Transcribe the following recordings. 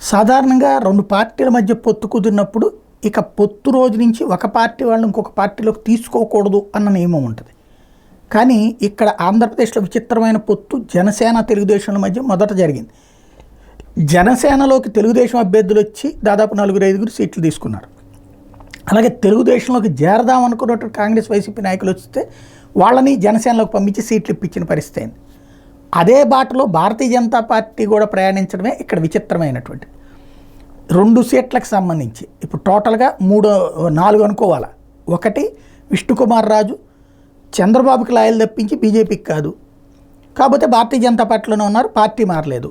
సాధారణంగా 2 పార్టీల మధ్య పొత్తు కుదిరినప్పుడు ఇక పొత్తు రోజు నుంచి ఒక పార్టీ వాళ్ళని ఇంకొక పార్టీలోకి తీసుకోకూడదు అన్న నియమం ఉంటుంది. కానీ ఇక్కడ ఆంధ్రప్రదేశ్లో విచిత్రమైన పొత్తు జనసేన తెలుగుదేశంల మధ్య మొదట జరిగింది. జనసేనలోకి తెలుగుదేశం అభ్యర్థులు వచ్చి దాదాపు 4-5 సీట్లు తీసుకున్నారు. అలాగే తెలుగుదేశంలోకి చేరదాం అనుకున్నట్టు కాంగ్రెస్ వైసీపీ నాయకులు వస్తే వాళ్ళని జనసేనలోకి పంపించి సీట్లు ఇప్పించిన పరిస్థితి అయింది. అదే బాటలో భారతీయ జనతా పార్టీ కూడా ప్రయాణించడమే ఇక్కడ విచిత్రమైనటువంటి 2 సీట్లకు సంబంధించి ఇప్పుడు టోటల్గా 4 అనుకోవాలా. ఒకటి విష్ణుకుమార్ రాజు చంద్రబాబుకి లాయలు తప్పించి బీజేపీకి కాదు, కాకపోతే భారతీయ జనతా పార్టీలోనే ఉన్నారు, పార్టీ మారలేదు.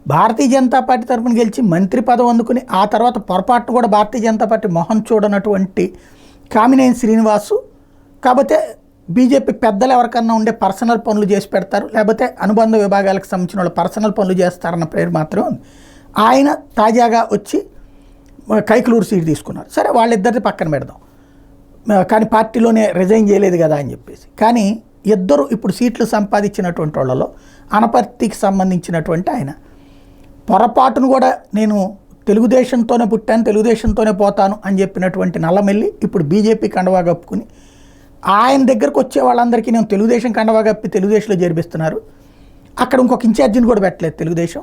భారతీయ జనతా పార్టీ తరఫున గెలిచి మంత్రి పదవి అందుకుని ఆ తర్వాత పొరపాటును కూడా భారతీయ జనతా పార్టీ మొహం చూడనటువంటి కామినేని శ్రీనివాసు, కాకపోతే బీజేపీ పెద్దలు ఎవరికన్నా ఉండే పర్సనల్ పనులు చేసి పెడతారు, లేకపోతే అనుబంధ విభాగాలకు సంబంధించిన వాళ్ళు పర్సనల్ పనులు చేస్తారన్న పేరు మాత్రమే ఉంది. ఆయన తాజాగా వచ్చి కైకలూరు సీట్ తీసుకున్నారు. సరే, వాళ్ళిద్దరిని పక్కన పెడదాం, కానీ పార్టీలోనే రిజైన్ చేయలేదు కదా అని చెప్పేసి. కానీ ఇద్దరు ఇప్పుడు సీట్లు సంపాదించినటువంటి వాళ్ళలో అనపర్తికి సంబంధించినటువంటి ఆయన పొరపాటును కూడా నేను తెలుగుదేశంతోనే పుట్టాను, తెలుగుదేశంతోనే పోతాను అని చెప్పినటువంటి నల్లమెల్లి ఇప్పుడు బీజేపీ కండవా కప్పుకుని ఆయన దగ్గరకు వచ్చే వాళ్ళందరికీ నేను తెలుగుదేశం కండవా కప్పి తెలుగుదేశంలో చేర్పిస్తున్నారు. అక్కడ ఇంకొక ఇన్ఛార్జిని కూడా పెట్టలేదు తెలుగుదేశం.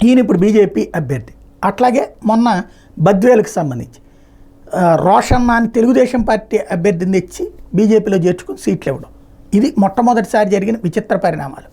ఈయన ఇప్పుడు బీజేపీ అభ్యర్థి. అట్లాగే మొన్న బద్వేలకు సంబంధించి రోషన్న అని తెలుగుదేశం పార్టీ అభ్యర్థిని తెచ్చి బీజేపీలో చేర్చుకుని సీట్లు ఇవ్వడం, ఇది మొట్టమొదటిసారి జరిగిన విచిత్ర పరిణామాలు.